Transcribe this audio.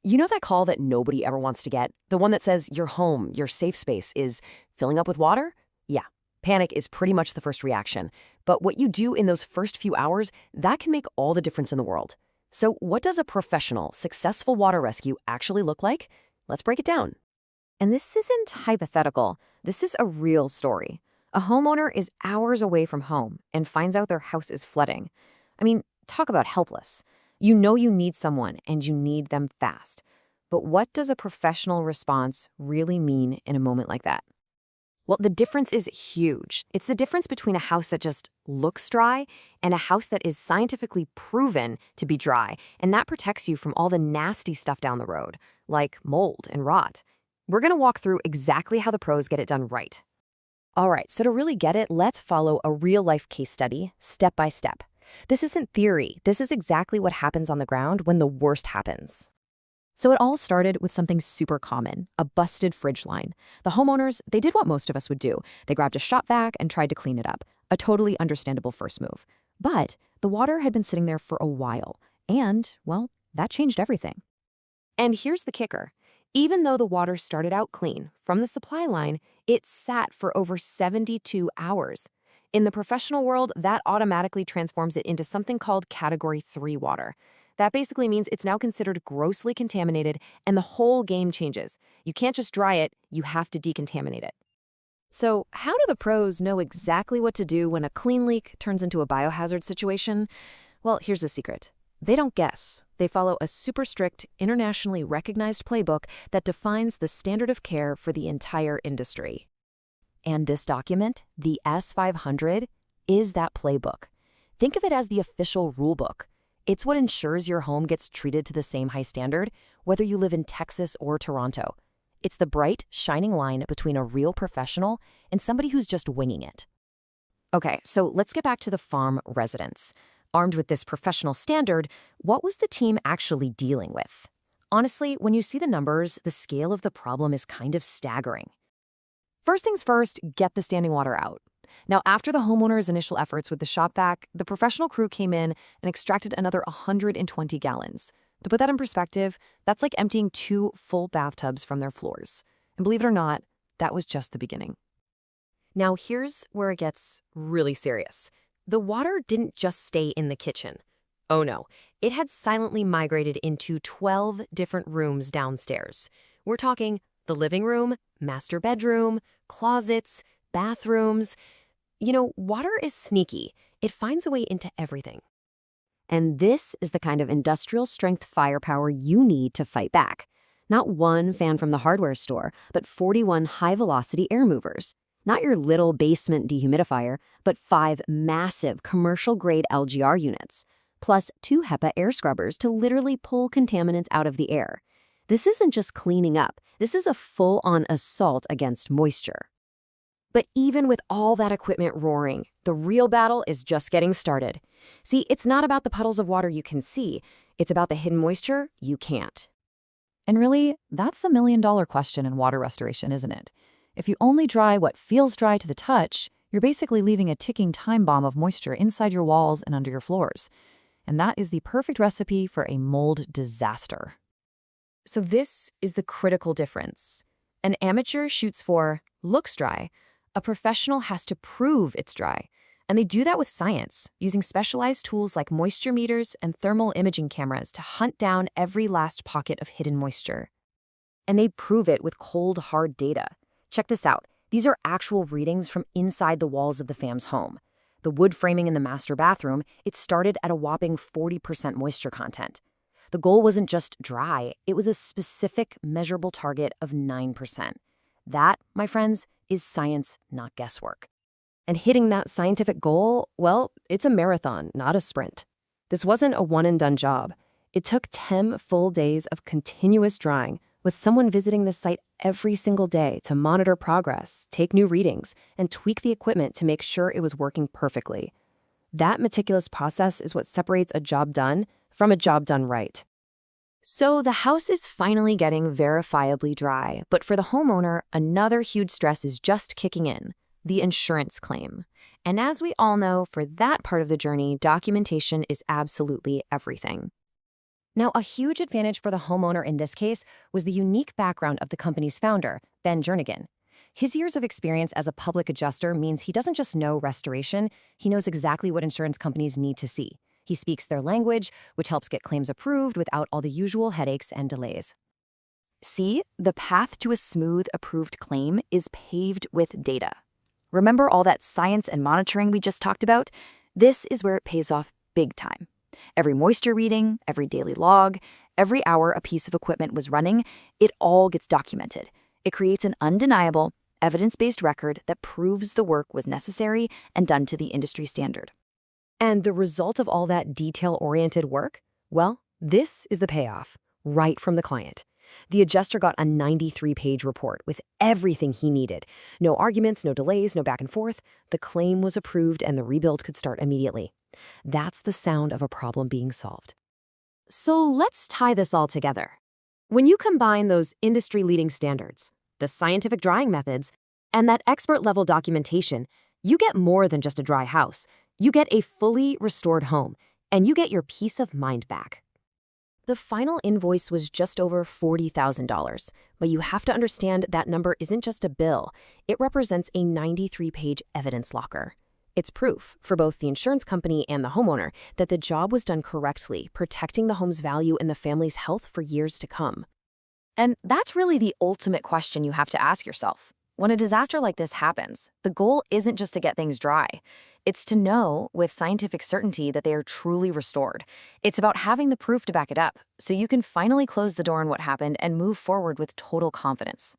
You know that call that nobody ever wants to get? The one that says your home, your safe space, is filling up with water? Yeah, panic is pretty much the first reaction. But what you do in those first few hours, that can make all the difference in the world. So what does a professional, successful water rescue actually look like? Let's break it down. And this isn't hypothetical. This is a real story. A homeowner is hours away from home and finds out their house is flooding. I mean, talk about helpless. You know you need someone and you need them fast. But what does a professional response really mean in a moment like that? Well, the difference is huge. It's the difference between a house that just looks dry and a house that is scientifically proven to be dry, and that protects you from all the nasty stuff down the road, like mold and rot. We're going to walk through exactly how the pros get it done right. All right, so to really get it, let's follow a real-life case study, step by step. This isn't theory. This is exactly what happens on the ground when the worst happens. So it all started with something super common, a busted fridge line. The homeowners, they did what most of us would do. They grabbed a shop vac and tried to clean it up. A totally understandable first move. But the water had been sitting there for a while, and, well, that changed everything. And here's the kicker. Even though the water started out clean from the supply line, it sat for over 72 hours. In the professional world, that automatically transforms it into something called Category 3 water. That basically means it's now considered grossly contaminated, and the whole game changes. You can't just dry it, you have to decontaminate it. So how do the pros know exactly what to do when a clean leak turns into a biohazard situation? Well, here's the secret. They don't guess. They follow a super strict, internationally recognized playbook that defines the standard of care for the entire industry. And this document, the S500, is that playbook. Think of it as the official rulebook. It's what ensures your home gets treated to the same high standard, whether you live in Texas or Toronto. It's the bright, shining line between a real professional and somebody who's just winging it. Okay, so let's get back to the farm residents. Armed with this professional standard, what was the team actually dealing with? Honestly, when you see the numbers, the scale of the problem is kind of staggering. First things first, get the standing water out. Now, after the homeowner's initial efforts with the shop vac, the professional crew came in and extracted another 120 gallons. To put that in perspective, that's like emptying 2 full bathtubs from their floors. And believe it or not, that was just the beginning. Now, here's where it gets really serious. The water didn't just stay in the kitchen. Oh no, it had silently migrated into 12 different rooms downstairs. We're talking the living room, master bedroom, closets, bathrooms. You know, water is sneaky. It finds a way into everything. And this is the kind of industrial strength firepower you need to fight back. Not one fan from the hardware store, but 41 high-velocity air movers. Not your little basement dehumidifier, but 5 massive commercial-grade LGR units, plus 2 HEPA air scrubbers to literally pull contaminants out of the air. This isn't just cleaning up. This is a full-on assault against moisture. But even with all that equipment roaring, the real battle is just getting started. See, it's not about the puddles of water you can see. It's about the hidden moisture you can't. And really, that's the million-dollar question in water restoration, isn't it? If you only dry what feels dry to the touch, you're basically leaving a ticking time bomb of moisture inside your walls and under your floors. And that is the perfect recipe for a mold disaster. So this is the critical difference. An amateur shoots for looks dry. A professional has to prove it's dry. And they do that with science, using specialized tools like moisture meters and thermal imaging cameras to hunt down every last pocket of hidden moisture. And they prove it with cold, hard data. Check this out. These are actual readings from inside the walls of the fam's home. The wood framing in the master bathroom, it started at a whopping 40% moisture content. The goal wasn't just dry, it was a specific, measurable target of 9%. That, my friends, is science, not guesswork. And hitting that scientific goal, well, it's a marathon, not a sprint. This wasn't a one-and-done job. It took 10 full days of continuous drying, with someone visiting the site every single day to monitor progress, take new readings, and tweak the equipment to make sure it was working perfectly. That meticulous process is what separates a job done from a job done right. So the house is finally getting verifiably dry, but for the homeowner, another huge stress is just kicking in, the insurance claim. And as we all know, for that part of the journey, documentation is absolutely everything. Now, a huge advantage for the homeowner in this case was the unique background of the company's founder, Ben Jernigan. His years of experience as a public adjuster means he doesn't just know restoration, he knows exactly what insurance companies need to see. He speaks their language, which helps get claims approved without all the usual headaches and delays. See, the path to a smooth, approved claim is paved with data. Remember all that science and monitoring we just talked about? This is where it pays off big time. Every moisture reading, every daily log, every hour a piece of equipment was running, it all gets documented. It creates an undeniable, evidence-based record that proves the work was necessary and done to the industry standard. And the result of all that detail-oriented work? Well, this is the payoff, right from the client. The adjuster got a 93-page report with everything he needed. No arguments, no delays, no back and forth. The claim was approved and the rebuild could start immediately. That's the sound of a problem being solved. So let's tie this all together. When you combine those industry-leading standards, the scientific drying methods, and that expert-level documentation, you get more than just a dry house. You get a fully restored home, and you get your peace of mind back. The final invoice was just over $40,000, but you have to understand that number isn't just a bill. It represents a 93-page evidence locker. It's proof, for both the insurance company and the homeowner, that the job was done correctly, protecting the home's value and the family's health for years to come. And that's really the ultimate question you have to ask yourself. When a disaster like this happens, the goal isn't just to get things dry. It's to know with scientific certainty that they are truly restored. It's about having the proof to back it up, so you can finally close the door on what happened and move forward with total confidence.